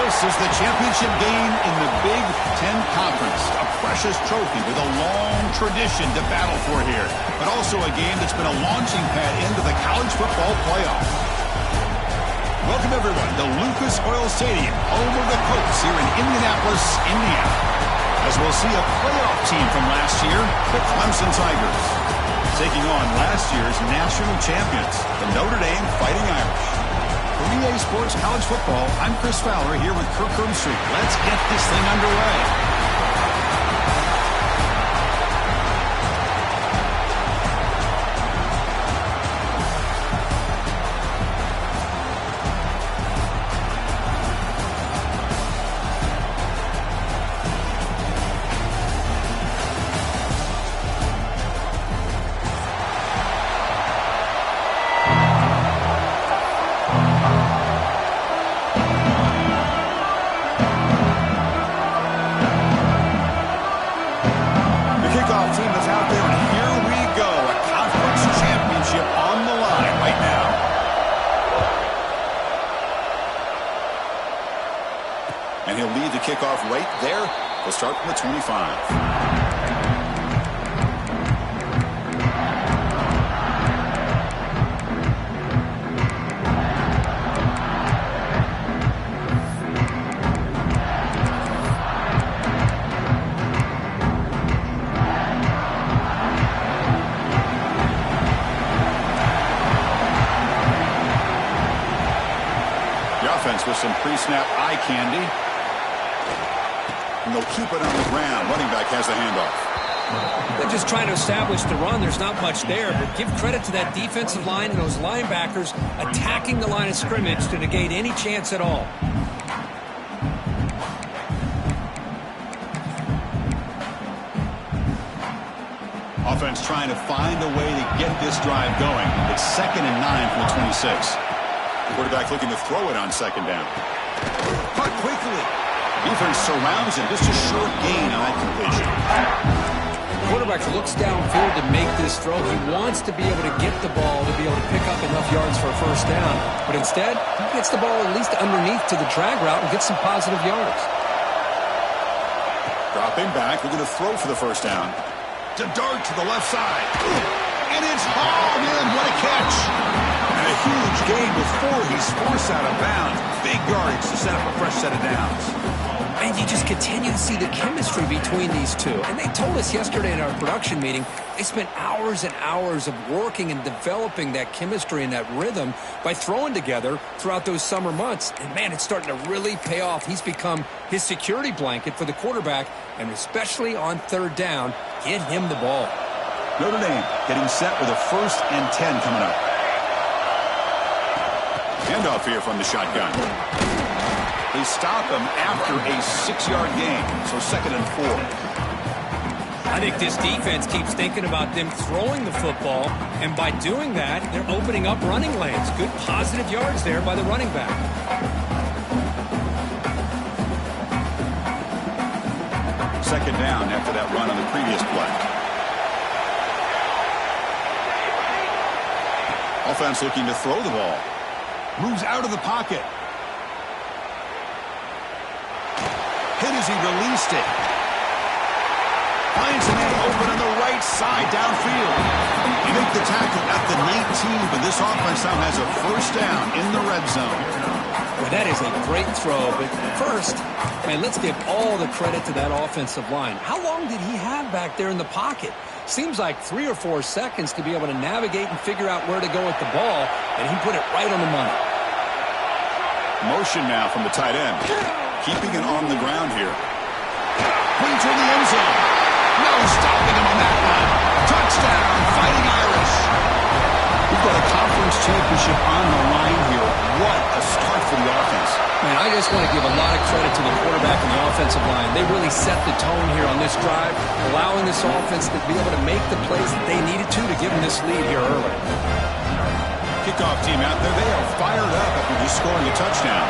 This is the championship game in the Big Ten Conference. A precious trophy with a long tradition to battle for here. But also a game that's been a launching pad into the college football playoff. Welcome, everyone, to Lucas Oil Stadium, home of the Colts here in Indianapolis, Indiana. As we'll see a playoff team from last year, the Clemson Tigers, taking on last year's national champions, the Notre Dame Fighting Irish. For EA Sports College Football, I'm Chris Fowler here with Kirk Herbstreit. Let's get this thing underway. And he'll lead the kickoff right there. We'll start from the 25. The offense with some pre-snap eye candy. And they'll keep it on the ground. Running back has the handoff. They're just trying to establish the run. There's not much there, but give credit to that defensive line and those linebackers attacking the line of scrimmage to negate any chance at all. Offense trying to find a way to get this drive going. It's 2nd and 9 from the 26. Quarterback looking to throw it on 2nd down. Caught quickly. Defense surrounds him. Just a short gain on that completion. Quarterback looks downfield to make this throw. He wants to be able to get the ball to be able to pick up enough yards for a first down. But instead, he gets the ball at least underneath to the drag route and gets some positive yards. Dropping back. We're going to throw for the first down. To dart to the left side. And it's hauled in. What a catch. And a huge gain before he's forced out of bounds. Big yardage to set up a fresh set of downs. And you just continue to see the chemistry between these two. And they told us yesterday in our production meeting, they spent hours and hours of working and developing that chemistry and that rhythm by throwing together throughout those summer months. And, man, it's starting to really pay off. He's become his security blanket for the quarterback, and especially on 3rd down, get him the ball. Notre Dame getting set with a 1st and 10 coming up. Handoff here from the shotgun. They stop him after a 6-yard gain, so 2nd and 4. I think this defense keeps thinking about them throwing the football, and by doing that, they're opening up running lanes. Good positive yards there by the running back. Second down after that run on the previous play. Offense looking to throw the ball. Moves out of the pocket. Hit as he released it. Finds a man open on the right side downfield. He makes the tackle at the 19, but this offense now has a first down in the red zone. Well, that is a great throw, but first, man, let's give all the credit to that offensive line. How long did he have back there in the pocket? Seems like 3 or 4 seconds to be able to navigate and figure out where to go with the ball, and he put it right on the money. Motion now from the tight end. Keeping it on the ground here. Brings in the end zone. No stopping him on that one. Touchdown, Fighting Irish. We've got a conference championship on the line here. What a start for the offense. Man, I just want to give a lot of credit to the quarterback and the offensive line. They really set the tone here on this drive, allowing this offense to be able to make the plays that they needed to give them this lead here early. Kickoff team out there. They are fired up after just scoring a touchdown.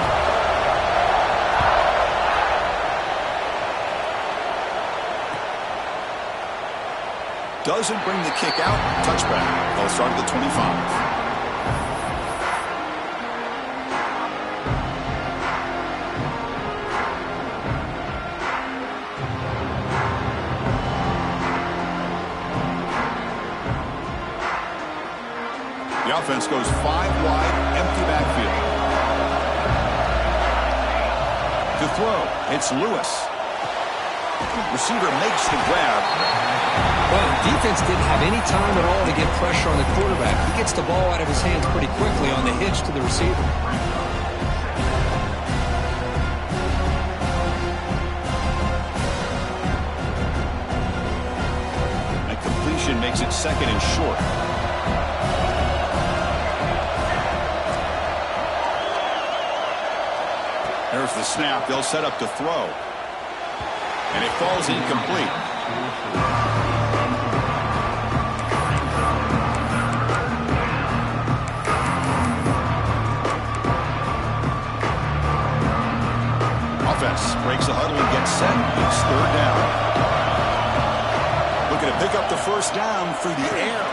Doesn't bring the kick out. Touchback. They'll start at the 25. offense goes 5 wide, empty backfield. To throw, it's Lewis. Receiver makes the grab. Well, defense didn't have any time at all to get pressure on the quarterback. He gets the ball out of his hands pretty quickly on the hitch to the receiver. A completion makes it 2nd and short. There's the snap. They'll set up to throw. And it falls incomplete. Offense breaks the huddle and gets set. It's 3rd down. Looking to pick up the 1st down through the air.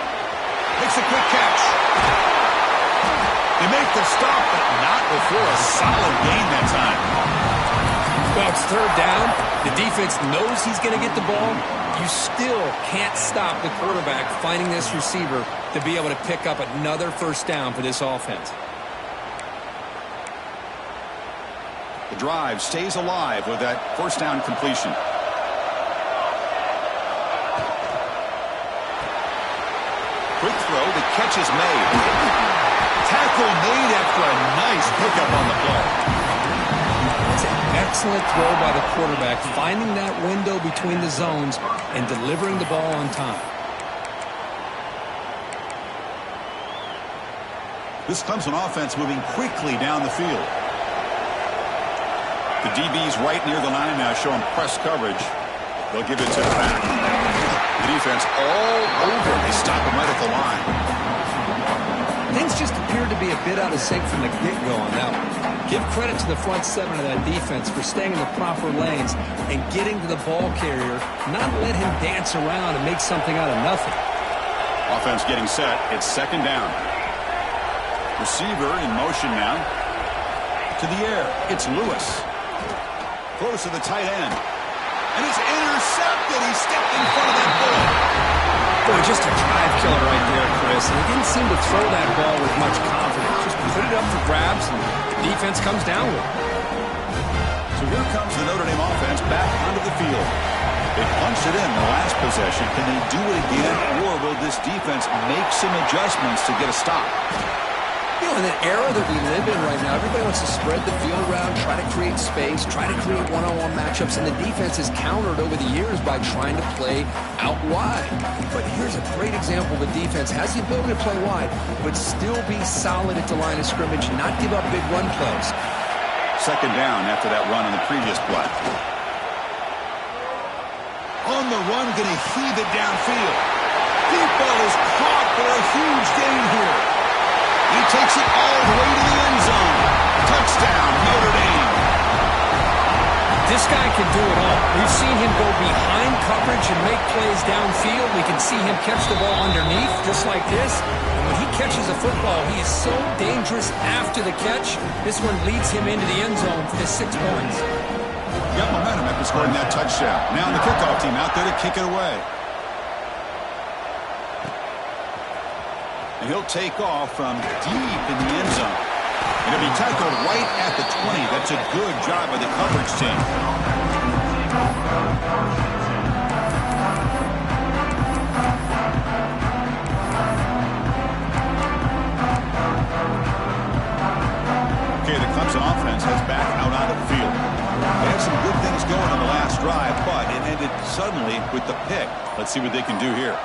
Makes a quick catch. They make the stop, but not before a solid gain that time. Well, it's 3rd down. The defense knows he's going to get the ball. You still can't stop the quarterback finding this receiver to be able to pick up another 1st down for this offense. The drive stays alive with that 1st down completion. Quick throw. The catch is made. Tackle made after a nice pickup on the play. It's an excellent throw by the quarterback, finding that window between the zones and delivering the ball on time. This Clemson offense moving quickly down the field. The DB's right near the line now, showing press coverage. They'll give it to the back. The defense all over. They stop him right at the line. Things just appeared to be a bit out of sync from the get-go on that one. Give credit to the front 7 of that defense for staying in the proper lanes and getting to the ball carrier, not let him dance around and make something out of nothing. Offense getting set. It's 2nd down. Receiver in motion now. To the air. It's Lewis. Close to the tight end. And it's intercepted. He stepped in front of that ball. Boy, just a drive killer right there, Chris. And he didn't seem to throw that ball with much confidence. Just put it up for grabs, and the defense comes down with it. So here comes the Notre Dame offense back onto the field. They punched it in the last possession. Can they do it again, or will this defense make some adjustments to get a stop? You know, in the era that we live in right now, everybody wants to spread the field around, try to create space, try to create one-on-one matchups, and the defense is countered over the years by trying to play out wide. But here's a great example. The defense has the ability to play wide, but still be solid at the line of scrimmage, not give up big run plays. 2nd down after that run on the previous play. On the run, going to heave it downfield. Deep ball is caught for a huge gain here. He takes it all the way to the end zone. Touchdown, Notre Dame. This guy can do it all. We've seen him go behind coverage and make plays downfield. We can see him catch the ball underneath just like this. And when he catches a football, he is so dangerous after the catch. This one leads him into the end zone for the 6 points. Got momentum after scoring that touchdown. Now the kickoff team out there to kick it away. And he'll take off from deep in the end zone. And he'll be tackled right at the 20. That's a good job by the coverage team. Okay, the Clemson offense heads back out onto the field. They had some good things going on the last drive, but it ended suddenly with the pick. Let's see what they can do here.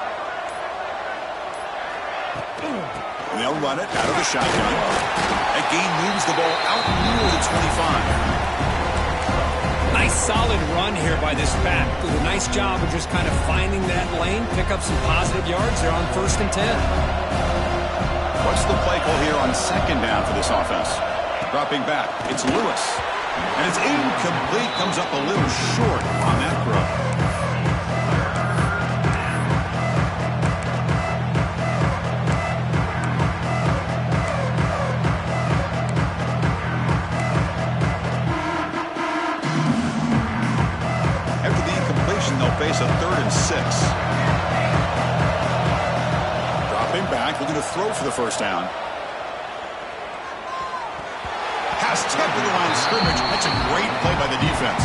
They'll run it out of the shotgun. That gain moves the ball out near the 25. Nice solid run here by this back. Did a nice job of just kind of finding that lane, pick up some positive yards. They're on 1st and 10. What's the play call here on 2nd down for this offense? Dropping back. It's Lewis. And it's incomplete. Comes up a little short on that throw. They'll face a 3rd and 6. Dropping Throwing back, looking to throw for the first down. Pass tipped to the line of scrimmage. That's a great play by the defense.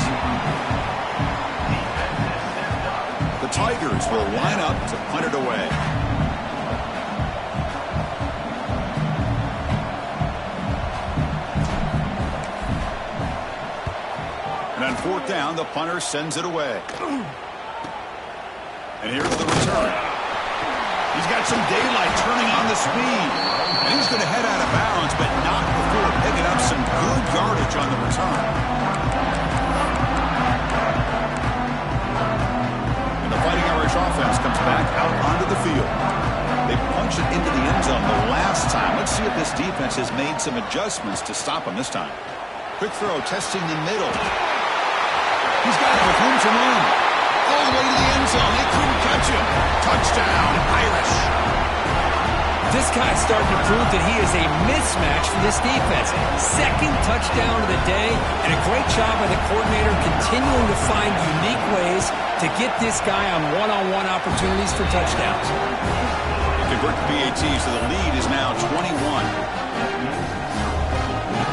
The Tigers will line up to punt it away. And on fourth down, the punter sends it away. And here's the return. He's got some daylight turning on the speed. And he's going to head out of bounds, but not before picking up some good yardage on the return. And the Fighting Irish offense comes back out onto the field. They punch it into the end zone the last time. Let's see if this defense has made some adjustments to stop him this time. Quick throw, testing the middle. He's got it with room to run. All the way to the end zone. They couldn't catch him. Touchdown, Irish. This guy's starting to prove that he is a mismatch for this defense. Second touchdown of the day, and a great job by the coordinator continuing to find unique ways to get this guy on one-on-one opportunities for touchdowns. Convert the PAT, so the lead is now 21.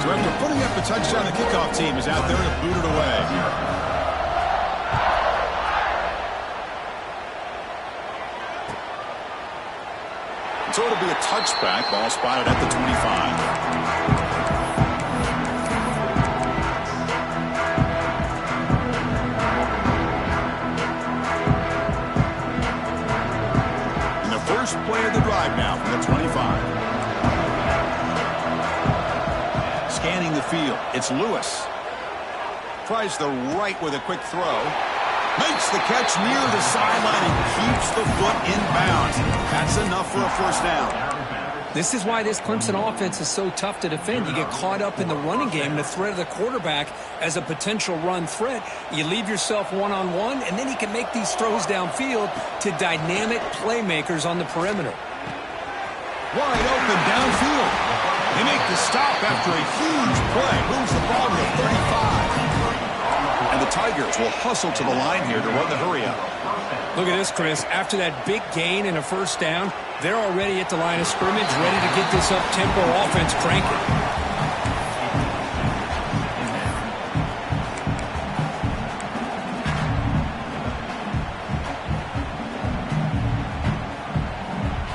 So after putting up the touchdown, the kickoff team is out there to boot it away. So it'll be a touchback. Ball spotted at the 25. And the first play of the drive now from the 25. Scanning the field. It's Lewis. Tries the right with a quick throw. Makes the catch near the sideline and keeps the foot in bounds. That's enough for a first down. This is why this Clemson offense is so tough to defend. You get caught up in the running game, the threat of the quarterback as a potential run threat. You leave yourself one-on-one, and then he can make these throws downfield to dynamic playmakers on the perimeter. Wide open downfield. They make the stop after a huge play. Moves the ball to the 35. And the Tigers will hustle to the line here to run the hurry up. Look at this, Chris. After that big gain and a first down, they're already at the line of scrimmage, ready to get this up-tempo offense cranking.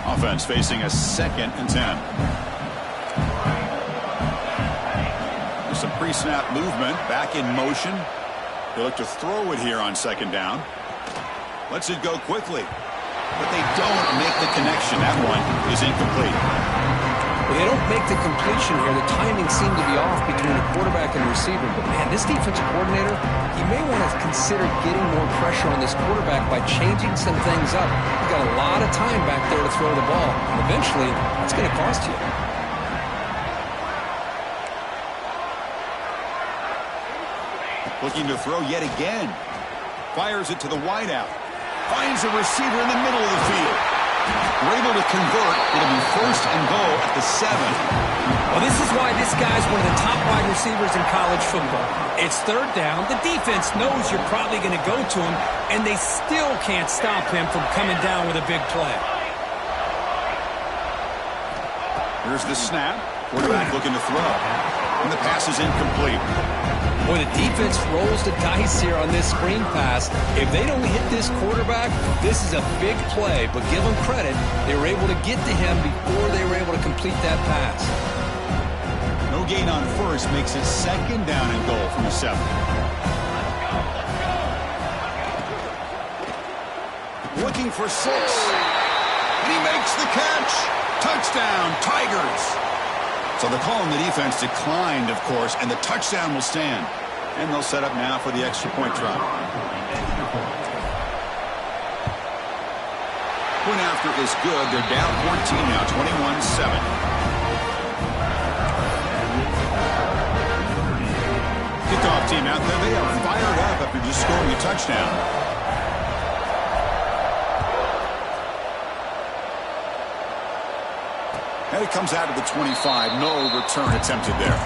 Offense facing a 2nd and 10. There's some pre-snap movement, back in motion. They look to throw it here on 2nd down. Lets it go quickly. But they don't make the connection. That one is incomplete. Well, they don't make the completion here. The timing seemed to be off between the quarterback and the receiver. But, man, this defensive coordinator, he may want to consider getting more pressure on this quarterback by changing some things up. He's got a lot of time back there to throw the ball. And eventually, that's going to cost you. Looking to throw yet again. Fires it to the wideout. Finds a receiver in the middle of the field. We're able to convert. It'll be 1st and goal at the 7. Well, this is why this guy's one of the top wide receivers in college football. It's 3rd down. The defense knows you're probably going to go to him, and they still can't stop him from coming down with a big play. Here's the snap. Quarterback looking to throw. And the pass is incomplete. Boy, the defense rolls the dice here on this screen pass. If they don't hit this quarterback, this is a big play. But give them credit, they were able to get to him before they were able to complete that pass. No gain on first makes it 2nd down and goal from the 7. Looking for 6. And he makes the catch. Touchdown, Tigers. So the call on the defense declined, of course, and the touchdown will stand. And they'll set up now for the extra point try. Point after is good. They're down 14 now, 21-7. Kickoff team out there. They are fired up after just scoring a touchdown. And it comes out of the 25. No return attempted there.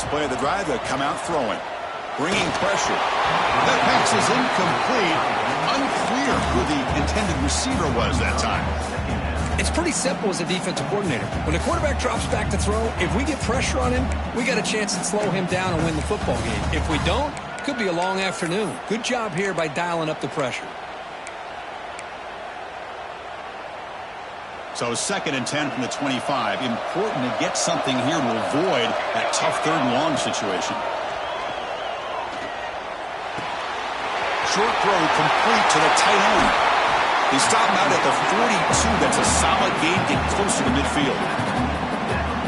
Last play of the drive, they'll come out throwing. Bringing pressure. That pass is incomplete. Unclear who the intended receiver was that time. It's pretty simple as a defensive coordinator. When the quarterback drops back to throw, if we get pressure on him, we got a chance to slow him down and win the football game. If we don't, it could be a long afternoon. Good job here by dialing up the pressure. So 2nd and 10 from the 25. Important to get something here to avoid that tough 3rd and long situation. Short throw complete to the tight end. They stop him out at the 42. That's a solid gain. Get closer to midfield.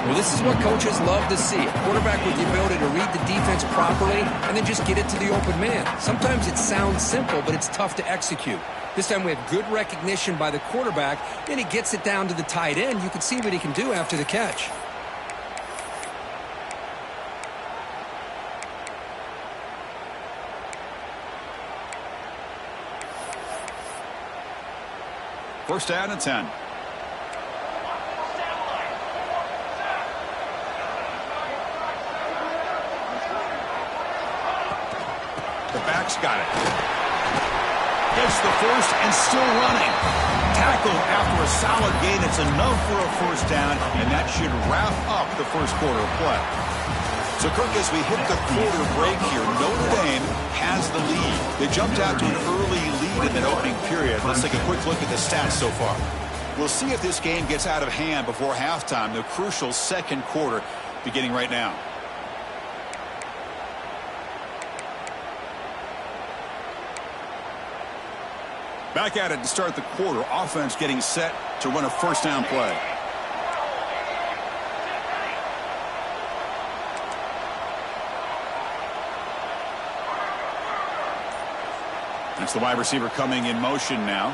Well, this is what coaches love to see. A quarterback with the ability to read the defense properly and then just get it to the open man. Sometimes it sounds simple, but it's tough to execute. This time we have good recognition by the quarterback, and he gets it down to the tight end. You can see what he can do after the catch. First down and 10. The back's got it. Gets the first and still running. Tackle after a solid gain. It's enough for a first down, and that should wrap up the first quarter of play. So, Kirk, as we hit the quarter break here, Notre Dame has the lead. They jumped out to an early lead in that opening period. Let's take a quick look at the stats so far. We'll see if this game gets out of hand before halftime, the crucial 2nd quarter beginning right now. Back at it to start the quarter. Offense getting set to run a first down play. That's the wide receiver coming in motion now.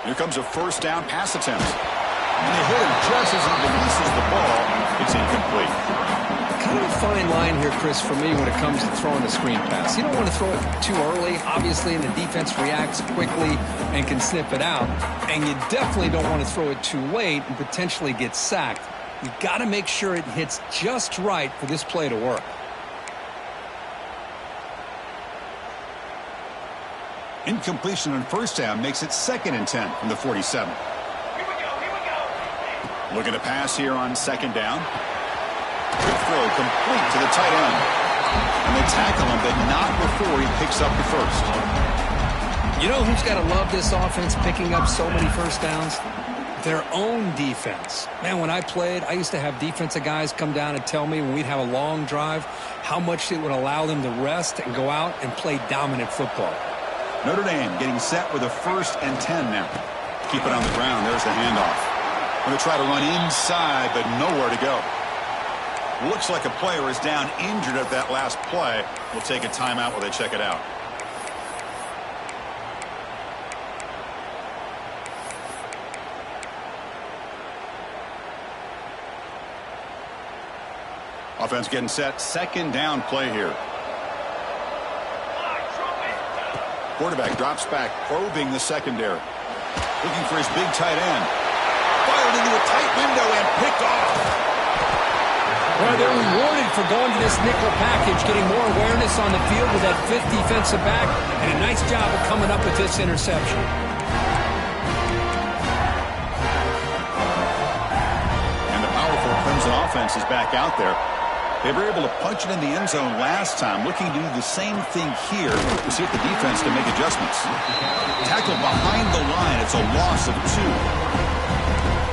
Here comes a first down pass attempt. And they hit him just as he releases the ball. It's incomplete. Kind of a fine line here, Chris, for me when it comes to throwing the screen pass. You don't want to throw it too early, obviously, and the defense reacts quickly and can snip it out. And you definitely don't want to throw it too late and potentially get sacked. You've got to make sure it hits just right for this play to work. Incompletion on first down makes it 2nd and 10 from the 47. Here we go. Looking to pass here on 2nd down. Quick throw complete to the tight end. And they tackle him, but not before he picks up the first. You know who's got to love this offense picking up so many first downs? Their own defense. Man, when I played, I used to have defensive guys come down and tell me when we'd have a long drive how much it would allow them to rest and go out and play dominant football. Notre Dame getting set with a 1st and 10 now. Keep it on the ground. There's the handoff. Going to try to run inside, but nowhere to go. Looks like a player is down injured at that last play. We'll take a timeout while they check it out. Offense getting set. 2nd down play here. Quarterback drops back, probing the secondary. Looking for his big tight end. Fired into a tight window and picked off. Well, they're rewarded for going to this nickel package, getting more awareness on the field with that 5th defensive back, and a nice job of coming up with this interception. And the powerful Clemson offense is back out there. They were able to punch it in the end zone last time, looking to do the same thing here to see if the defense can make adjustments. Tackled behind the line. It's a loss of 2.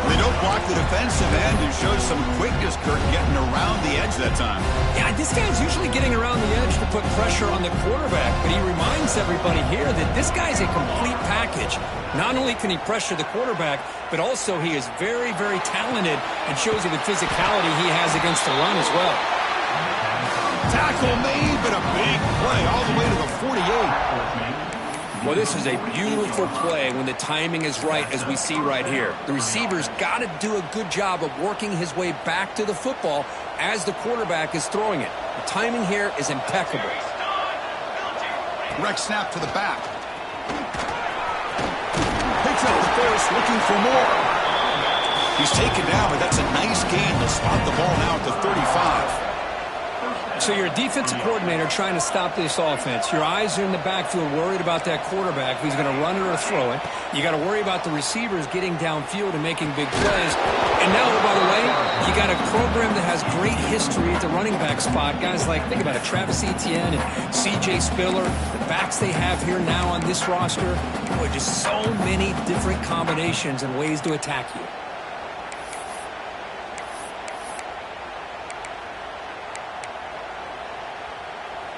They don't block the defensive end and shows some quickness, Kirk, getting around the edge that time. Yeah, this guy's usually getting around the edge to put pressure on the quarterback, but he reminds everybody here that this guy's a complete package. Not only can he pressure the quarterback, but also he is very, very talented and shows you the physicality he has against the run as well. Tackle made, but a big play all the way to the 48. Well, this is a beautiful play when the timing is right, as we see right here. The receiver's got to do a good job of working his way back to the football as the quarterback is throwing it. The timing here is impeccable. Direct snap to the back. Picks up the first, looking for more. He's taken down, but that's a nice gain. They'll spot the ball now at the 35. So you're a defensive coordinator trying to stop this offense. Your eyes are in the backfield worried about that quarterback who's going to run it or throw it. You got to worry about the receivers getting downfield and making big plays. And now, by the way, you got a program that has great history at the running back spot. Guys like, think about it, Travis Etienne and C.J. Spiller, the backs they have here now on this roster. Boy, just so many different combinations and ways to attack you.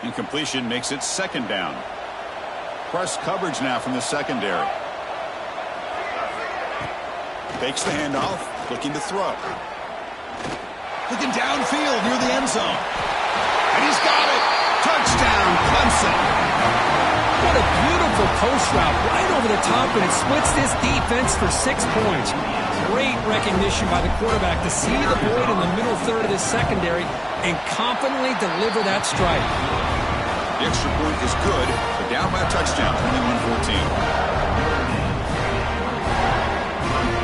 Incompletion makes it second down. Press coverage now from the secondary. Fakes the handoff, looking to throw. Looking downfield near the end zone. And he's got it. Touchdown, Clemson. What a beautiful post route right over the top, and it splits this defense for 6 points. Great recognition by the quarterback to see the void in the middle third of the secondary and confidently deliver that strike. The extra point is good, but down by a touchdown, 21-14.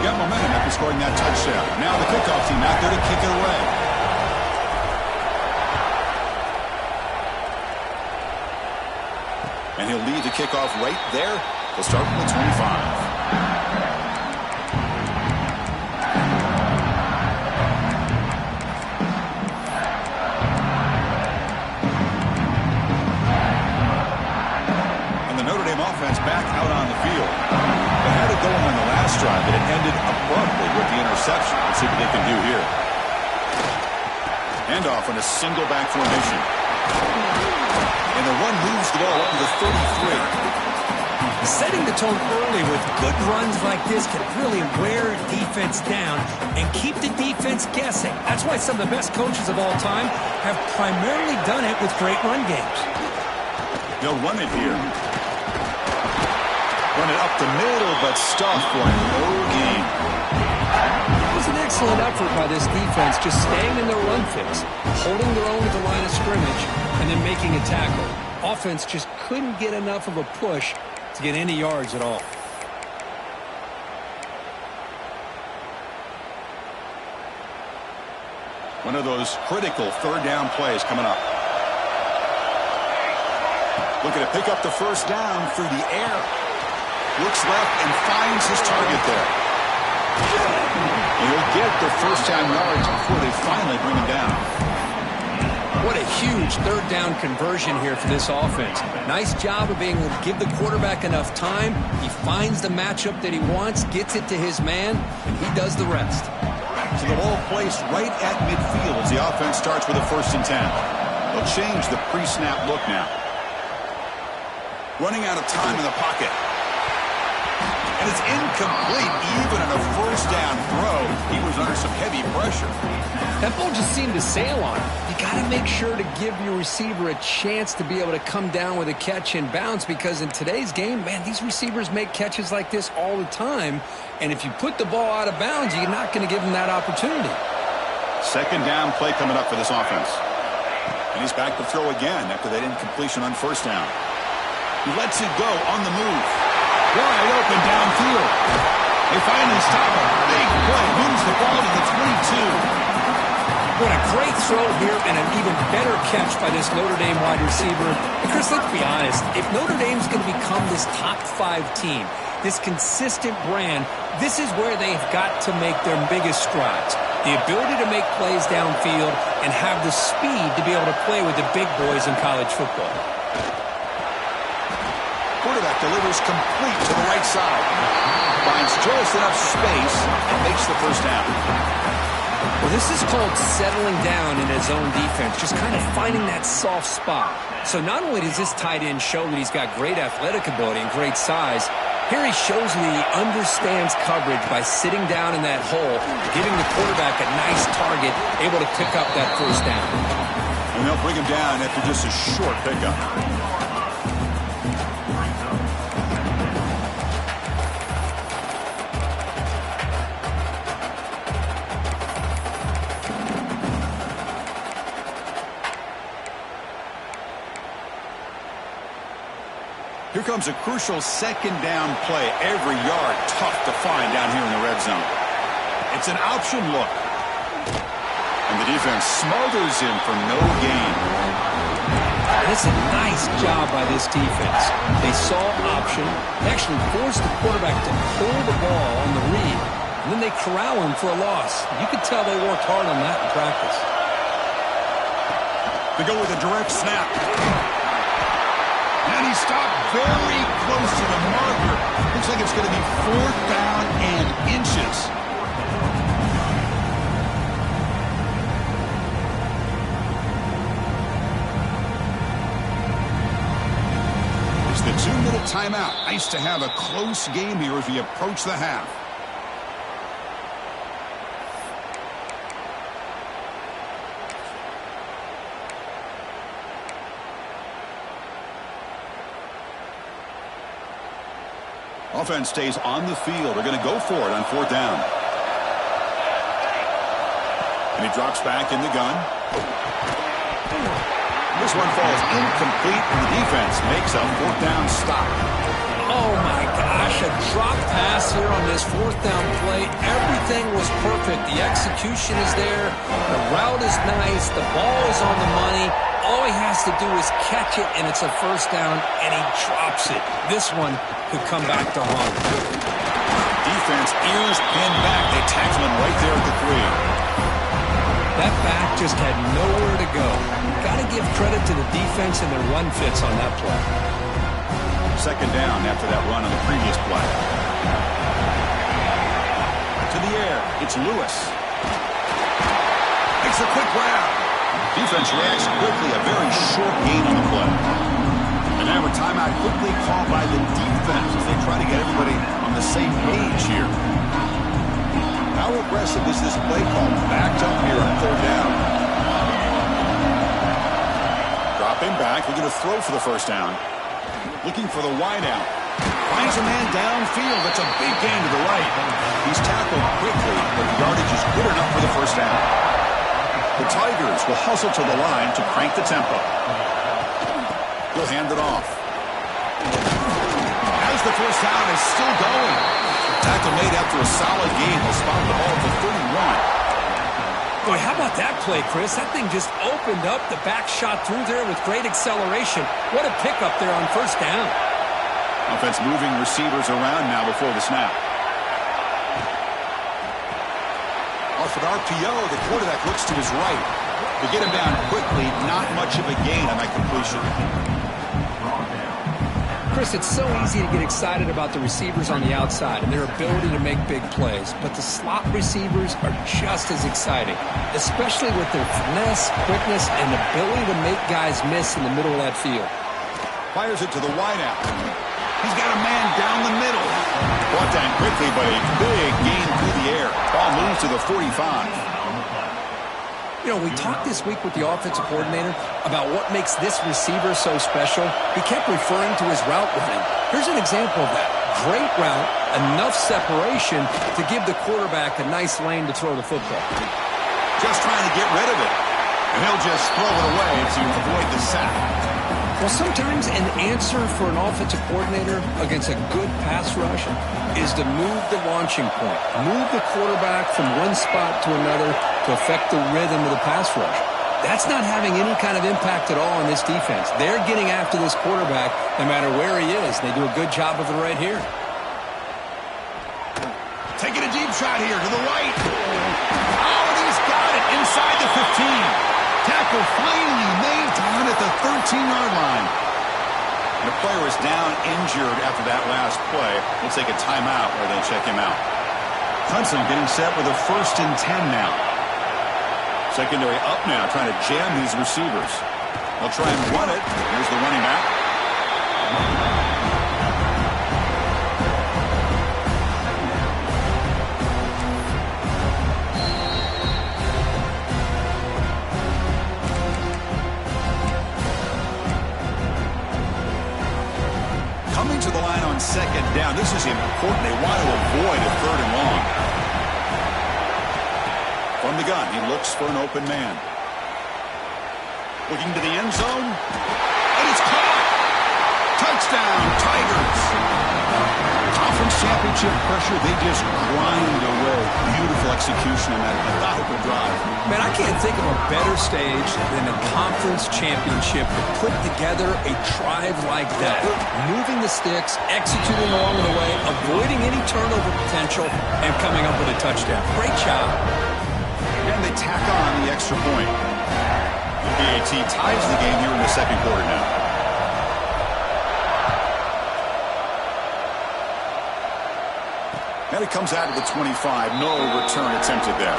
Got momentum after scoring that touchdown. Now the kickoff team out there to kick it away. And he'll lead the kickoff right there. They'll start from the 25. Back out on the field. They had it going on the last drive, but it ended abruptly with the interception. Let's see what they can do here. Handoff on a single back formation. And the run moves the ball up to the 33. Setting the tone early with good runs like this can really wear defense down and keep the defense guessing. That's why some of the best coaches of all time have primarily done it with great run games. They'll run it here. Run it up the middle, but stuffed for no gain. It was an excellent effort by this defense, just staying in their run fix, holding their own at the line of scrimmage, and then making a tackle. Offense just couldn't get enough of a push to get any yards at all. One of those critical third down plays coming up. Looking to pick up the first down through the air. Looks left and finds his target there. And he'll get the first down yards before they finally bring him down. What a huge third down conversion here for this offense. Nice job of being able to give the quarterback enough time. He finds the matchup that he wants, gets it to his man, and he does the rest. So the ball placed right at midfield as the offense starts with a 1st and 10. They'll change the pre-snap look now. Running out of time in the pocket. And it's incomplete, even on a first down throw. He was under some heavy pressure. That ball just seemed to sail on him. You got to make sure to give your receiver a chance to be able to come down with a catch and bounce, because in today's game, man, these receivers make catches like this all the time. And if you put the ball out of bounds, you're not going to give them that opportunity. Second down play coming up for this offense. And he's back to throw again after that incompletion on first down. He lets it go on the move. Wide open downfield. They finally stop him. Big play. Moves the ball to the 22. What a great throw here and an even better catch by this Notre Dame wide receiver. And Chris, let's be honest. If Notre Dame's going to become this top 5 team, this consistent brand, this is where they've got to make their biggest strides. The ability to make plays downfield and have the speed to be able to play with the big boys in college football. Quarterback delivers complete to the right side. Finds just enough space and makes the first down. Well, this is called settling down in his own defense, just kind of finding that soft spot. So not only does this tight end show that he's got great athletic ability and great size, here he shows that he understands coverage by sitting down in that hole, giving the quarterback a nice target, able to pick up that first down. And they'll bring him down after just a short pickup. Here comes a crucial second down play. Every yard tough to find down here in the red zone. And It's an option look. And the defense smothers him for no gain. That's a nice job by this defense. They saw option. They actually forced the quarterback to pull the ball on the read. And then they corral him for a loss. You could tell they worked hard on that in practice. They go with a direct snap. And he stopped very close to the marker. Looks like it's going to be 4th down and inches. It's the 2-minute timeout. Nice to have a close game here as we approach the half. Offense stays on the field. They're going to go for it on 4th down. And he drops back in the gun. This one falls incomplete, and the defense makes a 4th down stop. Oh, my gosh, a drop pass here on this 4th down play. Everything was perfect. The execution is there. The route is nice. The ball is on the money. All he has to do is catch it, and it's a 1st down, and he drops it. This one could come back to haunt him. Defense ears pinned back. They tackle him right there at the 3. That back just had nowhere to go. Got to give credit to the defense and their run fits on that play. 2nd down after that run on the previous play. To the air, it's Lewis. Makes a quick grab. Defense reacts quickly, a very short gain on the play. And now a timeout quickly called by the defense as they try to get everybody on the same page here. How aggressive is this play call? Backed up here on 3rd down. Dropping back, we're going to throw for the 1st down. Looking for the wideout. Finds a man downfield. That's a big gain to the right. He's tackled quickly, but the yardage is good enough for the 1st down. The Tigers will hustle to the line to crank the tempo. He'll hand it off. As the 1st down is still going. Tackle made after a solid gain. Will spot the ball for 31. Boy, how about that play, Chris? That thing just opened up. The back shot through there with great acceleration. What a pickup there on 1st down. Offense moving receivers around now before the snap. Off an RPO, the quarterback looks to his right. To get him down quickly, not much of a gain on that completion. Chris, it's so easy to get excited about the receivers on the outside and their ability to make big plays, but the slot receivers are just as exciting, especially with their finesse, quickness, and ability to make guys miss in the middle of that field. Fires it to the wideout. He's got a man down the middle. Brought down quickly, but a big gain through the air. Ball moves to the 45. You know, we talked this week with the offensive coordinator about what makes this receiver so special. He kept referring to his route running. Here's an example of that. Great route, enough separation to give the quarterback a nice lane to throw the football. Just trying to get rid of it. And he'll just throw it away to avoid the sack. Well, sometimes an answer for an offensive coordinator against a good pass rush is to move the launching point, move the quarterback from one spot to another to affect the rhythm of the pass rush. That's not having any kind of impact at all on this defense. They're getting after this quarterback no matter where he is. They do a good job of it right here. Taking a deep shot here to the right. Oh, and he's got it inside the 15. Tackle finally made down at the 13-yard line. The player is down injured after that last play. We'll take a timeout where they check him out. Hudson getting set with a 1st and 10 now. Secondary up now, trying to jam these receivers. They'll try and run it. Here's the running back. Coming to the line on 2nd down. This is important. They want to avoid a 3rd and long. From the gun, he looks for an open man. Looking to the end zone. And it's caught. Touchdown, Tigers. Conference championship pressure, they just grind away. Beautiful execution on that methodical drive. Man, I can't think of a better stage than a conference championship to put together a drive like that. Moving the sticks, executing along the way, avoiding any turnover potential, and coming up with a touchdown. Great job. And they tack on the extra point. The PAT ties the game here in the second quarter now. And it comes out of the 25. No return attempted there.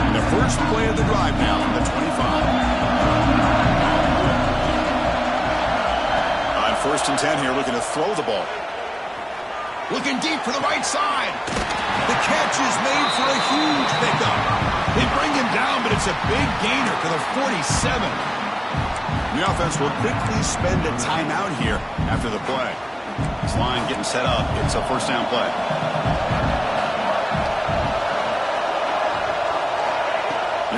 And the first play of the drive now from the 25. On 1st and 10 here, looking to throw the ball. Looking deep for the right side. The catch is made for a huge pickup. They bring him down, but it's a big gainer to the 47. The offense will quickly spend a timeout here after the play. This line getting set up. It's a first down play.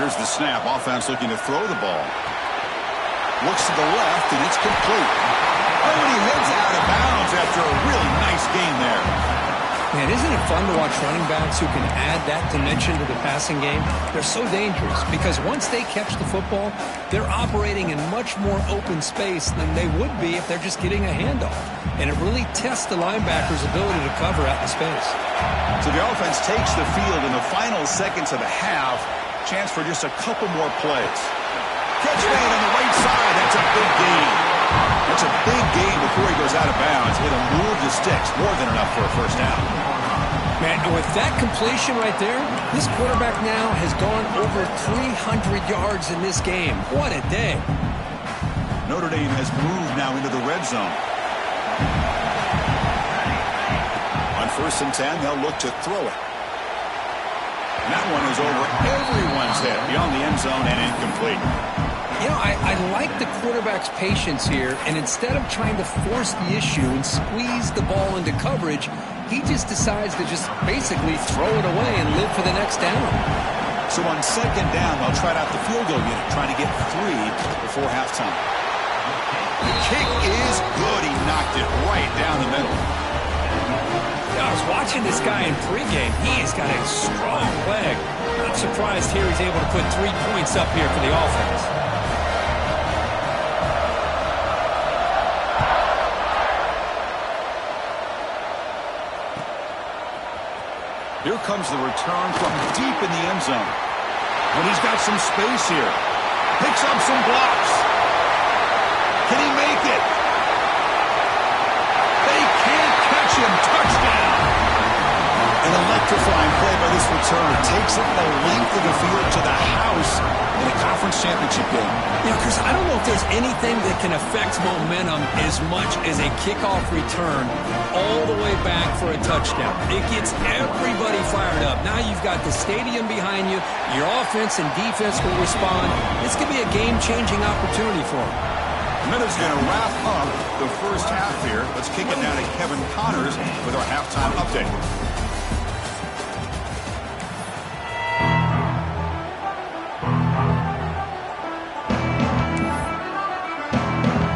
Here's the snap. Offense looking to throw the ball. Looks to the left, and it's complete. Oh, and he heads out of bounds after a really nice gain there. Man, isn't it fun to watch running backs who can add that dimension to the passing game? They're so dangerous because once they catch the football, they're operating in much more open space than they would be if they're just getting a handoff. And it really tests the linebacker's ability to cover out in space. So the offense takes the field in the final seconds of the half. Chance for just a couple more plays. Catch made on the right side. That's a big gain. That's a big gain before he goes out of bounds. It'll move the sticks. More than enough for a first down. Man, with that completion right there, this quarterback now has gone over 300 yards in this game. What a day. Notre Dame has moved now into the red zone. On 1st and 10, they'll look to throw it. And that one is over everyone's head beyond the end zone and incomplete. You know, I like the quarterback's patience here, and instead of trying to force the issue and squeeze the ball into coverage, he just decides to just basically throw it away and live for the next down. So on 2nd down, they'll try out the field goal unit, trying to get 3 before halftime. The kick is good. He knocked it right down the middle. I was watching this guy in pregame. He's got a strong leg. Not surprised here he's able to put 3 points up here for the offense. Here comes the return from deep in the end zone. And he's got some space here. Picks up some blocks. Can he make it? They can't catch him. Touchdown. An electrifying play by this returner. Takes it the length of the field to the house in a conference championship game. You know, Chris, I don't know if there's anything that can affect momentum as much as a kickoff return all the way back for a touchdown. It gets everybody fired up. Now you've got the stadium behind you. Your offense and defense will respond. This could be a game-changing opportunity for them. And that is going to wrap up the first half here. Let's kick it now to Kevin Connors with our halftime update.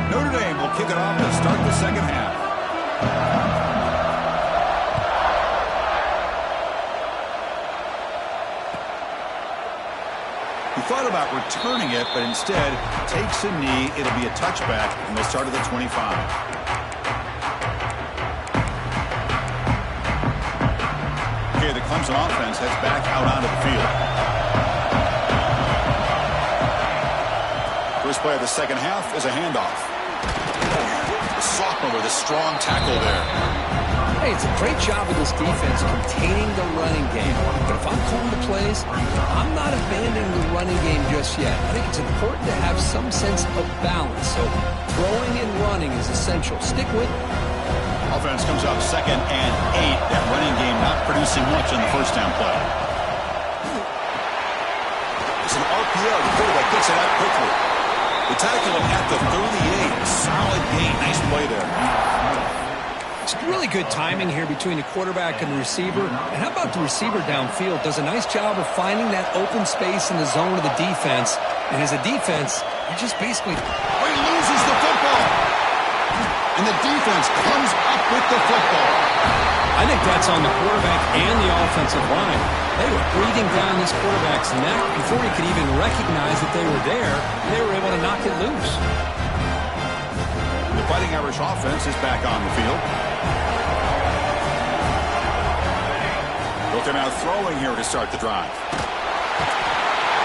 Notre Dame will kick it off to start the second half. He thought about returning it, but instead takes a knee. It'll be a touchback, and they'll start at the 25. Okay, the Clemson offense heads back out onto the field. First play of the second half is a handoff. The sophomore with a strong tackle there. Hey, it's a great job of this defense containing the running game. But if I'm calling the plays, I'm not abandoning the running game just yet. I think it's important to have some sense of balance. So throwing and running is essential. Stick with it. Offense comes up 2nd and 8. That running game not producing much on the first down play. It's an RPO. The quarterback gets it out quickly. They tackle him at the 38. Solid gain. Nice play there. It's really good timing here between the quarterback and the receiver. And how about the receiver downfield? Does a nice job of finding that open space in the zone of the defense. And as a defense, you just basically... Oh, he loses the football. And the defense comes up with the football. I think that's on the quarterback and the offensive line. They were breathing down this quarterback's neck before he could even recognize that they were there. They were able to knock it loose. The Fighting Irish offense is back on the field. They're now throwing here to start the drive.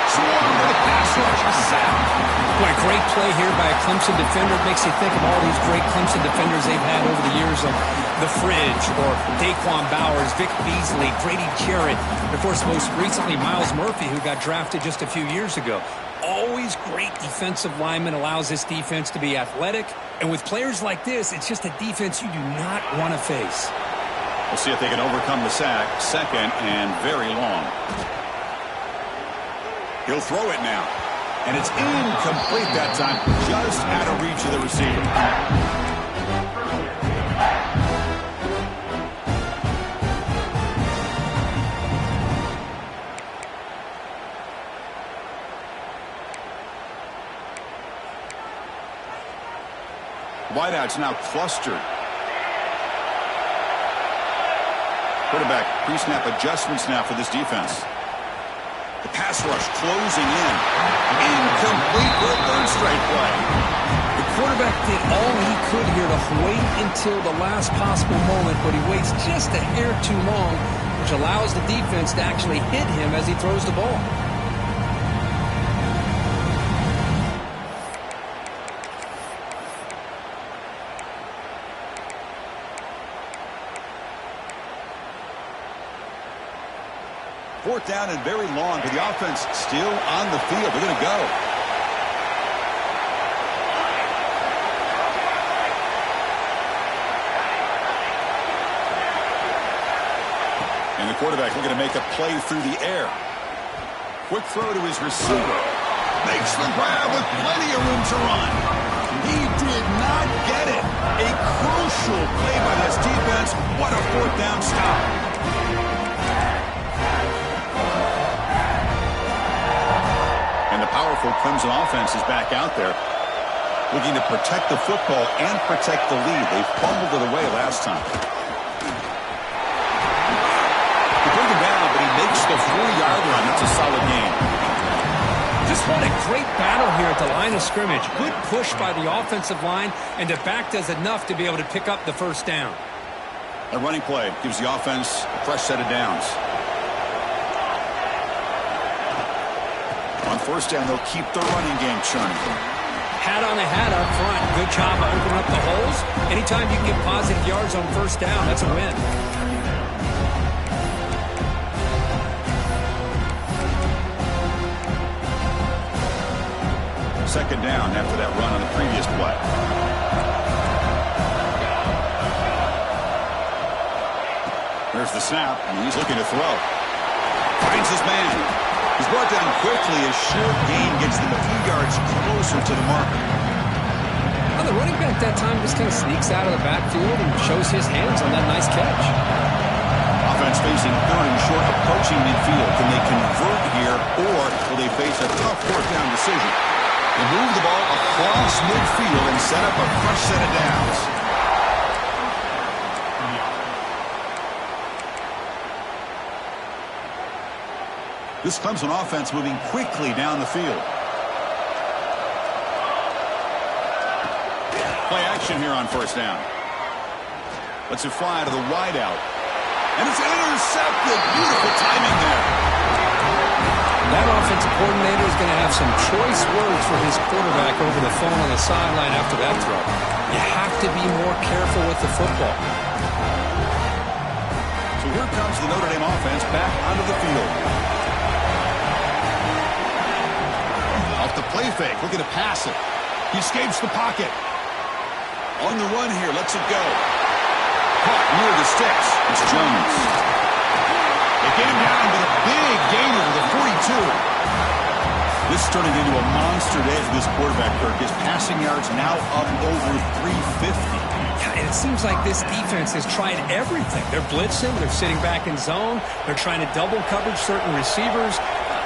Swarm with a pass rush, a sack. What a great play here by a Clemson defender. It makes you think of all these great Clemson defenders they've had over the years, like The Fridge or Daquan Bowers, Vic Beasley, Grady Jarrett, and of course most recently Miles Murphy, who got drafted just a few years ago. Always great defensive lineman, allows this defense to be athletic. And with players like this, it's just a defense you do not want to face. We'll see if they can overcome the sack. Second and very long. He'll throw it now. And it's incomplete that time. Just out of reach of the receiver. Wideouts now clustered. Quarterback pre-snap adjustments now for this defense. The pass rush closing in. Incomplete for a third straight play. The quarterback did all he could here to wait until the last possible moment, but he waits just a hair too long, which allows the defense to actually hit him as he throws the ball. Fourth down and very long, but the offense still on the field. They're going to go. And the quarterback looking to make a play through the air. Quick throw to his receiver. Makes the grab with plenty of room to run. He did not get it. A crucial play by this defense. What a fourth down stop. And the powerful Clemson offense is back out there, looking to protect the football and protect the lead. They fumbled it away last time. He brings him down, but he makes the 4-yard run. It's a solid game. Just what a great battle here at the line of scrimmage. Good push by the offensive line, and the back does enough to be able to pick up the first down. A running play gives the offense a fresh set of downs. On first down, they'll keep the running game churning. Hat on the hat up front. Good job of opening up the holes. Anytime you can get positive yards on first down, that's a win. Second down after that run on the previous play. There's the snap, and he's looking to throw. Finds his man. He's brought down quickly as short gain gets them a few yards closer to the marker. Well, the running back that time just kind of sneaks out of the backfield and shows his hands on that nice catch. Offense facing third and short, approaching midfield. Can they convert here, or will they face a tough fourth down decision? They move the ball across midfield and set up a fresh set of downs. This Clemson offense moving quickly down the field. Play action here on first down. Lets it fly to the wideout. And it's intercepted. Beautiful timing there. That offensive coordinator is going to have some choice words for his quarterback over the phone on the sideline after that throw. You have to be more careful with the football. So here comes the Notre Dame offense back onto the field. Off the play fake, looking to pass it. He escapes the pocket. On the run here, lets it go. Caught near the sticks. It's Jones. They get him down with a big gainer to the 42. This is turning into a monster day for this quarterback, Kirk. His passing yards now up over 350. And it seems like this defense has tried everything. They're blitzing. They're sitting back in zone. They're trying to double coverage certain receivers.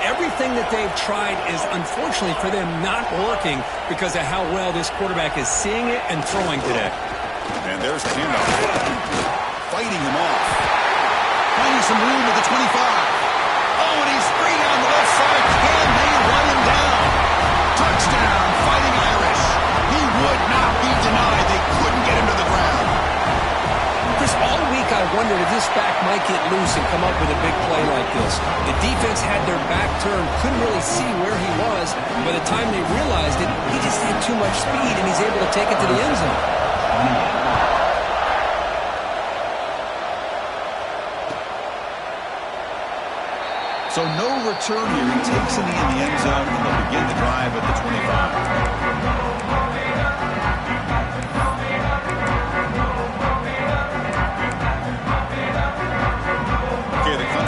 Everything that they've tried is, unfortunately for them, not working because of how well this quarterback is seeing it and throwing today. And there's the handoff. Fighting him off. Finding some room at the 25. Oh, and he's free down the left side. Can they run him down? Touchdown, Fighting Irish. He would not be denied. They couldn't get him to the ground. Chris, all week I wondered if this back might get loose and come up with a big play like this. The defense had their back turned, couldn't really see where he was. By the time they realized it, he just had too much speed, and he's able to take it to the end zone. So no return here. He takes it in the end zone, and they'll begin the drive at the 25.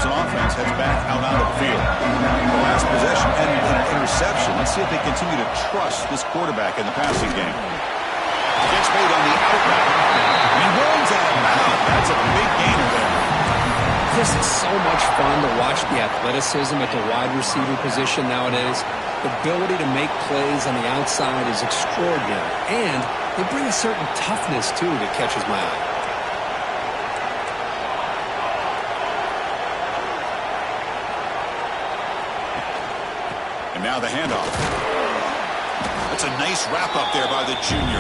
Offense heads back out onto the field. The last possession ended in an interception. Let's see if they continue to trust this quarterback in the passing game. Gets made on the outback. He runs out of bounds. That's a big gainer there. This is so much fun to watch the athleticism at the wide receiver position nowadays. The ability to make plays on the outside is extraordinary. And they bring a certain toughness, too, that catches my eye. Now the handoff. That's a nice wrap-up there by the junior.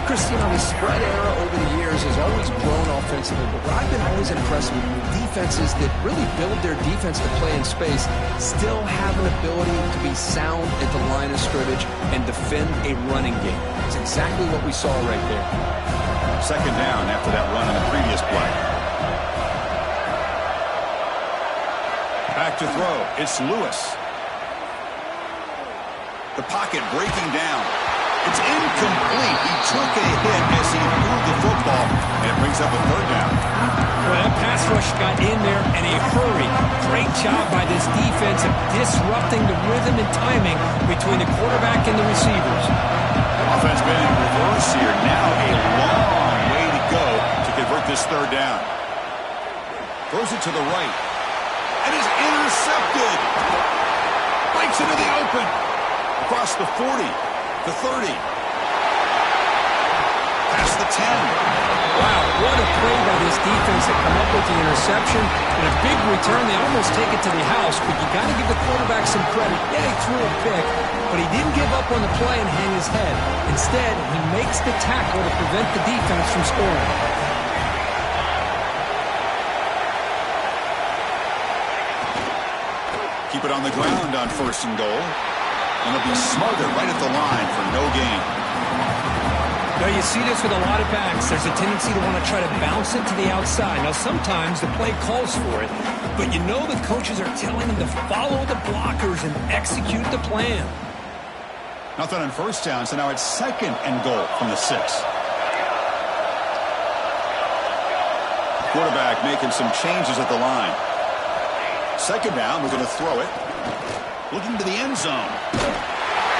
Chris, the spread era over the years has always grown offensively, but what I've been always impressed with defenses that really build their defense to play in space still have an ability to be sound at the line of scrimmage and defend a running game. It's exactly what we saw right there. Second down after that run in the previous play. Back to throw. It's Lewis. The pocket breaking down. It's incomplete. He took a hit as he moved the football, and it brings up a third down. Well, that pass rush got in there in a hurry. Great job by this defense of disrupting the rhythm and timing between the quarterback and the receivers. Offense been in reverse here. Now a long way to go to convert this third down. Throws it to the right. And is intercepted. Breaks into the open. Across the 40, the 30, past the 10. Wow, what a play by this defense that come up with the interception. And a big return, they almost take it to the house, but you got to give the quarterback some credit. Yeah, he threw a pick, but he didn't give up on the play and hang his head. Instead, he makes the tackle to prevent the defense from scoring. Keep it on the ground on first and goal. And they'll be smothered right at the line for no gain. Now, you see this with a lot of backs. There's a tendency to want to try to bounce it to the outside. Now, sometimes the play calls for it, but you know the coaches are telling them to follow the blockers and execute the plan. Nothing on first down, so now it's second and goal from the 6. Quarterback making some changes at the line. Second down, we're going to throw it. Looking to the end zone.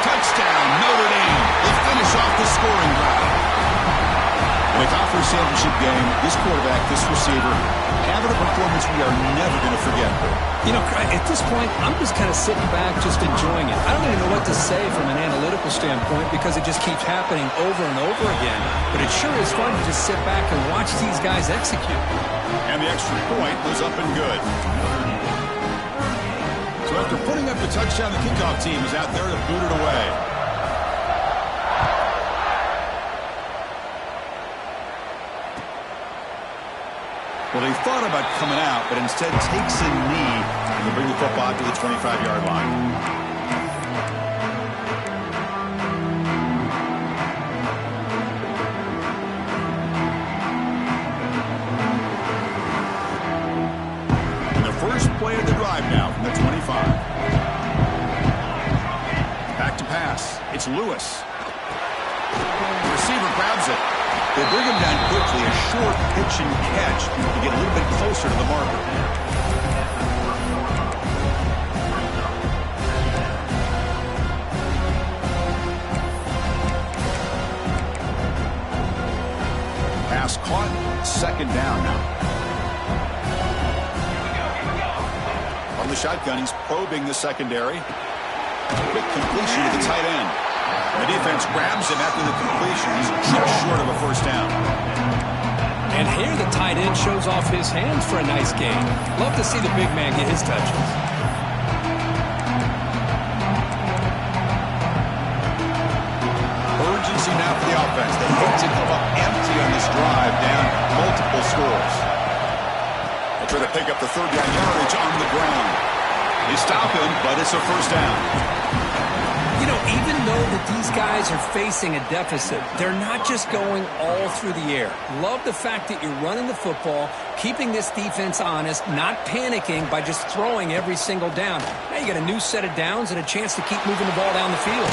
Touchdown, Notre Dame. They finish off the scoring drive. In a conference championship game, this quarterback, this receiver, having a performance we are never going to forget. You know, at this point, I'm just kind of sitting back, just enjoying it. I don't even know what to say from an analytical standpoint because it just keeps happening over and over again. But it sure is fun to just sit back and watch these guys execute. And the extra point was up and good. So after putting up the touchdown, the kickoff team is out there to boot it away. Well, he thought about coming out, but instead takes a knee to bring the football to the 25-yard line. Play of the drive now from the 25. Back to pass. It's Lewis. The receiver grabs it. They bring him down quickly. A short pitch and catch to get a little bit closer to the marker. second down now. On the shotgun, he's probing the secondary. Quick completion to the tight end. The defense grabs him after the completion. He's just short of a first down. And here the tight end shows off his hands for a nice gain. Love to see the big man get his touches. Urgency now for the offense. They hate to come up empty on this drive, down multiple scores. They try to pick up the third down yardage on the ground. They stop him, but it's a first down. You know, even though that these guys are facing a deficit, they're not just going all through the air. Love the fact that you're running the football, keeping this defense honest, not panicking by just throwing every single down. Now you got a new set of downs and a chance to keep moving the ball down the field.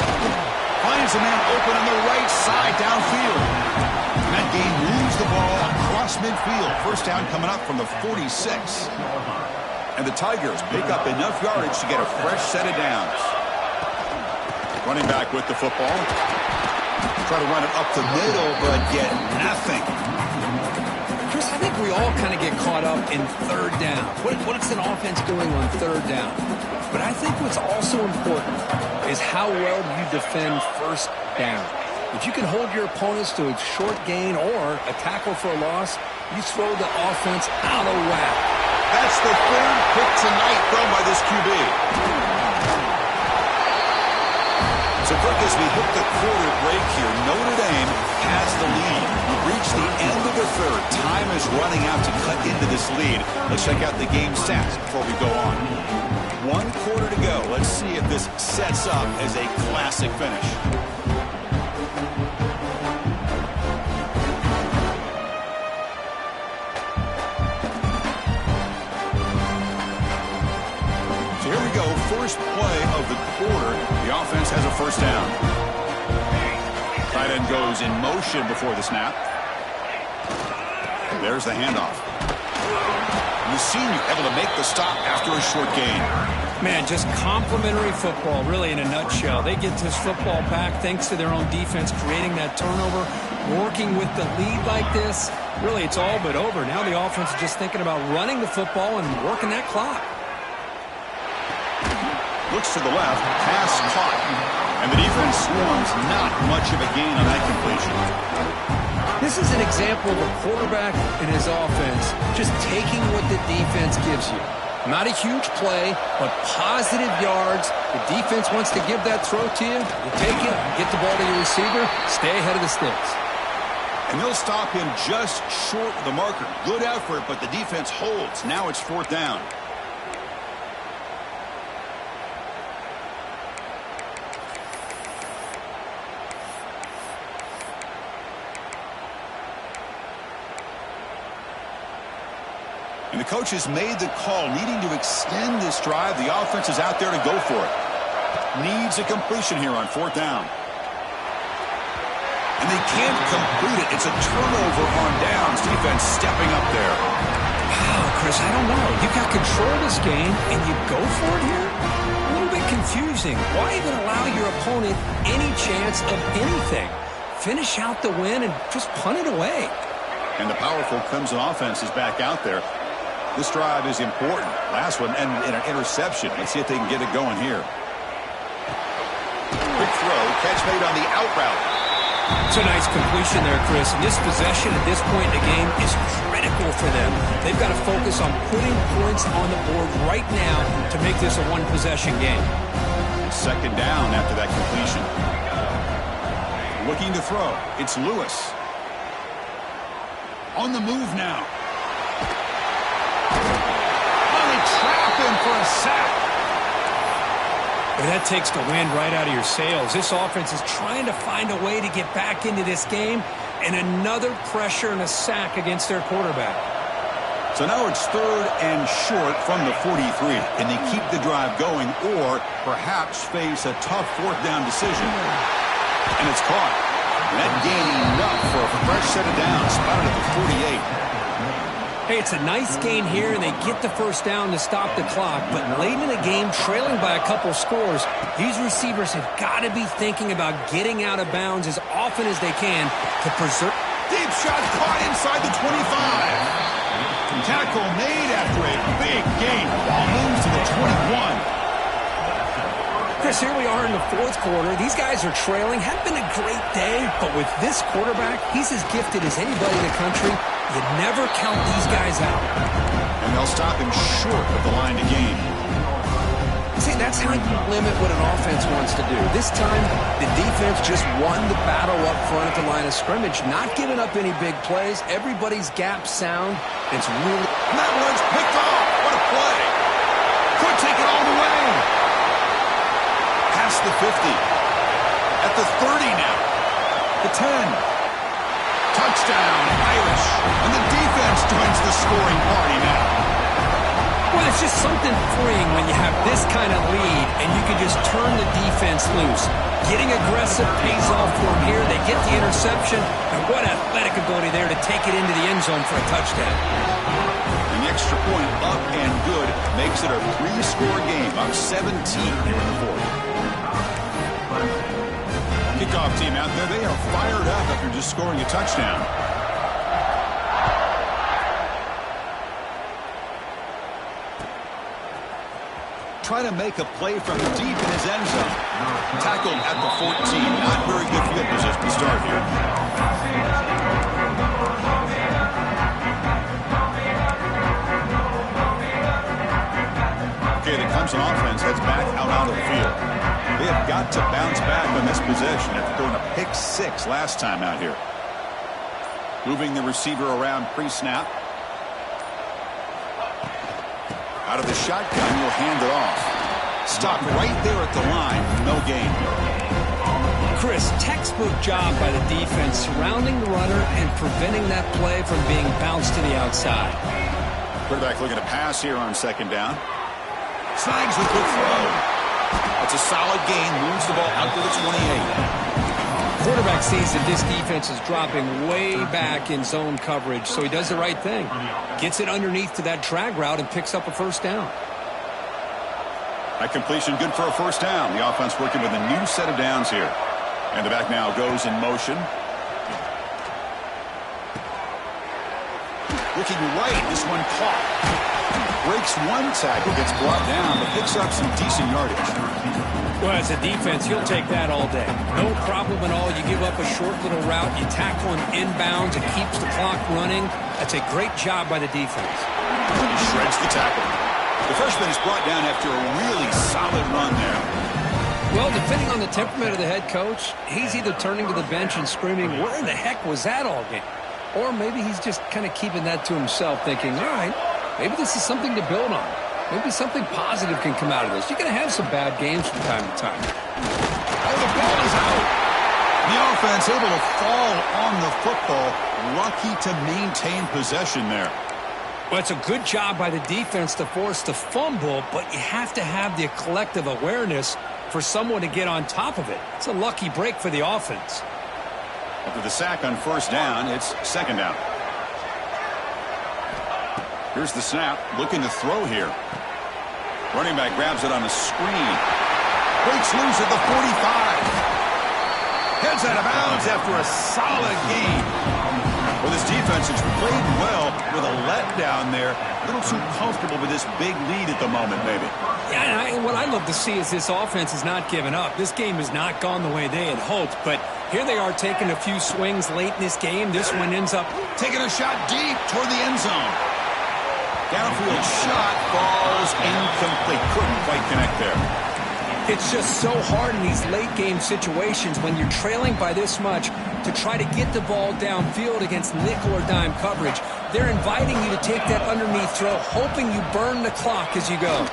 Finds a man open on the right side downfield. And that gain moves the ball across midfield. First down coming up from the 46. And the Tigers pick up enough yardage to get a fresh set of downs. Running back with the football. Try to run it up the middle, but get nothing. Chris, I think we all kind of get caught up in third down. What's an offense doing on third down? But I think what's also important is how well you defend first down. If you can hold your opponents to a short gain or a tackle for a loss, you throw the offense out of whack. That's the third pick tonight thrown by this QB. So quick as we hit the quarter break here, Notre Dame has the lead. We've reached the end of the third. Time is running out to cut into this lead. Let's check out the game stats before we go on. 1 quarter to go. Let's see if this sets up as a classic finish. So here we go. First play of the quarter. The offense has a first down. Tight end goes in motion before the snap. There's the handoff. The senior able to make the stop after a short gain. Man, just complimentary football, really, in a nutshell. They get this football back thanks to their own defense, creating that turnover, working with the lead like this. Really, it's all but over. Now the offense is just thinking about running the football and working that clock. Looks to the left, pass caught. And the defense swarms, not much of a gain on that completion. This is an example of a quarterback and his offense just taking what the defense gives you. Not a huge play, but positive yards. The defense wants to give that throw to you. You take it, get the ball to your receiver, stay ahead of the sticks. And they'll stop him just short of the marker. Good effort, but the defense holds. Now it's fourth down. And the coach has made the call, needing to extend this drive. The offense is out there to go for it. Needs a completion here on fourth down. And they can't complete it. It's a turnover on downs. Defense stepping up there. Wow, Chris, I don't know. You got control of this game, and you go for it here? A little bit confusing. Why even allow your opponent any chance of anything? Finish out the win and just punt it away. And the powerful Clemson offense is back out there. This drive is important. Last one, and an interception. Let's see if they can get it going here. Quick throw, catch made on the out route. It's a nice completion there, Chris. And this possession at this point in the game is critical for them. They've got to focus on putting points on the board right now to make this a one-possession game. Second down after that completion. Looking to throw. It's Lewis. On the move now. Trap him for a sack. Well, that takes the wind right out of your sails. This offense is trying to find a way to get back into this game, and another pressure and a sack against their quarterback. So now it's third and short from the 43. Can they keep the drive going or perhaps face a tough fourth down decision? And it's caught. And that gain enough for a fresh set of downs, spotted at the 48. Hey, it's a nice gain here, and they get the first down to stop the clock. But late in the game, trailing by a couple scores, these receivers have got to be thinking about getting out of bounds as often as they can to preserve. Deep shot caught inside the 25. Tackle made after a big gain. Ball moves to the 21. Chris, here we are in the fourth quarter. These guys are trailing. Hadn't been a great day, but with this quarterback, he's as gifted as anybody in the country. You never count these guys out. And they'll stop him short of the line to gain. See, that's how you limit what an offense wants to do. This time, the defense just won the battle up front at the line of scrimmage, not giving up any big plays. Everybody's gap sound. It's really... And that one's picked off. What a play. Could take it all the way. Past the 50. At the 30 now. The 10. Touchdown, Irish. And the defense joins the scoring party now. Well, it's just something freeing when you have this kind of lead and you can just turn the defense loose. Getting aggressive pays off for them here. They get the interception, and what athletic ability there to take it into the end zone for a touchdown. And the extra point up and good makes it a three-score game. Up 17 here in the fourth. Kickoff team out there, they are fired up after just scoring a touchdown. Try to make a play from deep in his end zone. Tackled at the 14. Not very good field position to start here. Okay, the Clemson offense heads back out of the field. They have got to bounce back on this possession after throwing a pick 6 last time out here. Moving the receiver around pre-snap. Out of the shotgun, you'll hand it off. Stop right there at the line. No gain. Chris, textbook job by the defense surrounding the runner and preventing that play from being bounced to the outside. Quarterback looking to pass here on second down. Snags the good throw. That's a solid gain. Moves the ball out to the 28. Quarterback sees that this defense is dropping way back in zone coverage, so he does the right thing. Gets it underneath to that drag route and picks up a first down. That completion good for a first down. The offense working with a new set of downs here. And the back now goes in motion. Looking right, this one caught. Breaks one tackle, gets brought down, but picks up some decent yardage. Well, as a defense, you'll take that all day. No problem at all. You give up a short little route. You tackle him inbounds. It keeps the clock running. That's a great job by the defense. He shreds the tackle. The freshman is brought down after a really solid run there. Well, depending on the temperament of the head coach, he's either turning to the bench and screaming, where in the heck was that all game? Or maybe he's just kind of keeping that to himself, thinking, all right, maybe this is something to build on. Maybe something positive can come out of this. You're going to have some bad games from time to time. Oh, the ball is out. The offense able to fall on the football. Lucky to maintain possession there. Well, it's a good job by the defense to force the fumble, but you have to have the collective awareness for someone to get on top of it. It's a lucky break for the offense. After the sack on first down, it's second down. Here's the snap. Looking to throw here. Running back grabs it on a screen. Breaks loose at the 45. Heads out of bounds after a solid game. Well, this defense has played well with a letdown there. A little too comfortable with this big lead at the moment, maybe. Yeah, and what I love to see is this offense is not giving up. This game has not gone the way they had hoped, but here they are taking a few swings late in this game. This one ends up taking a shot deep toward the end zone. Downfield shot falls incomplete. Couldn't quite connect there. It's just so hard in these late game situations when you're trailing by this much to try to get the ball downfield against nickel or dime coverage. They're inviting you to take that underneath throw, hoping you burn the clock as you go.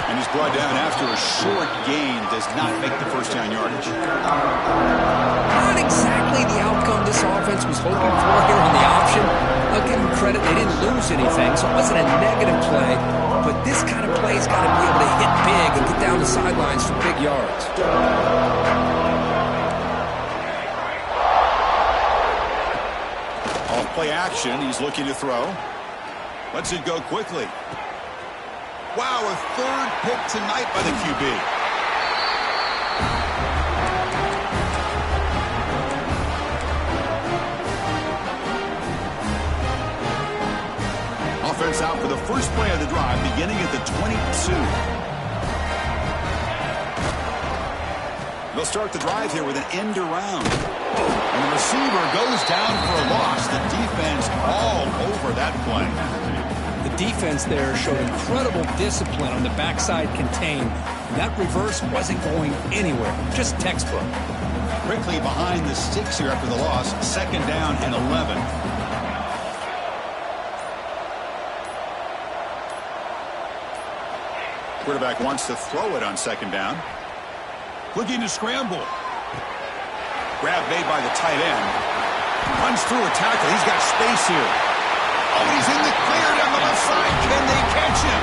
And he's brought down after a short gain. Does not make the first down yardage. Not exactly the outcome this offense was hoping for here on the option. I'll give them credit. They didn't lose anything, so it wasn't a negative play. But this kind of play's got to be able to hit big and get down the sidelines for big yards. Off play action. He's looking to throw. Lets it go quickly. Wow, a third pick tonight by the QB. the first play of the drive beginning at the 22. They'll start the drive here with an end around. And the receiver goes down for a loss. The defense all over that play. The defense there showed incredible discipline on the backside contain. And that reverse wasn't going anywhere. Just textbook. Quickly behind the sticks here after the loss. 2nd down and 11. Quarterback wants to throw it on 2nd down. Looking to scramble. Grab made by the tight end. Runs through a tackle. He's got space here. Oh, he's in the clear down the left side. Can they catch him?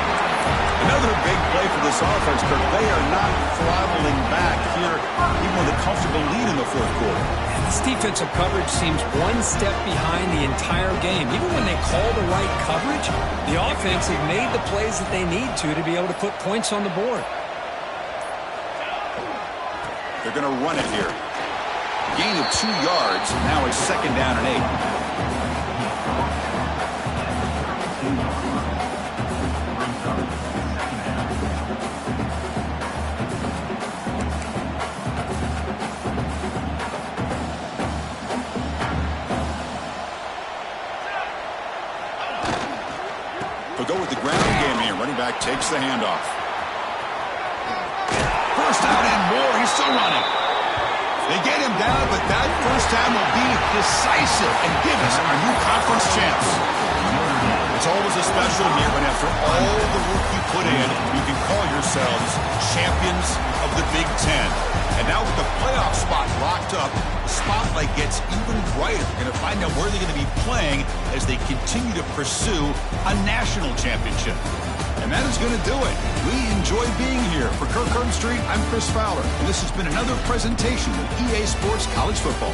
Another big play for this offense, but they are not throttling back here, even with a comfortable lead in the 4th quarter. This defensive coverage seems one step behind the entire game. Even when they call the right coverage, the offense has made the plays that they need to be able to put points on the board. They're going to run it here. Gain of 2 yards. Now it's 2nd down and 8. They'll go with the ground game here. Running back takes the handoff. First down and more. He's still running. They get him down, but that first down will be decisive and give us our new conference champs. It's always a special year when after all the work you put in, you can call yourselves champions of the Big Ten. And now with the playoff spot locked up, the spotlight gets even brighter. We're going to find out where they're going to be playing as they continue to pursue a national championship. And that is going to do it. We enjoy being here. For Kirk Street, I'm Chris Fowler. And this has been another presentation of EA Sports College Football.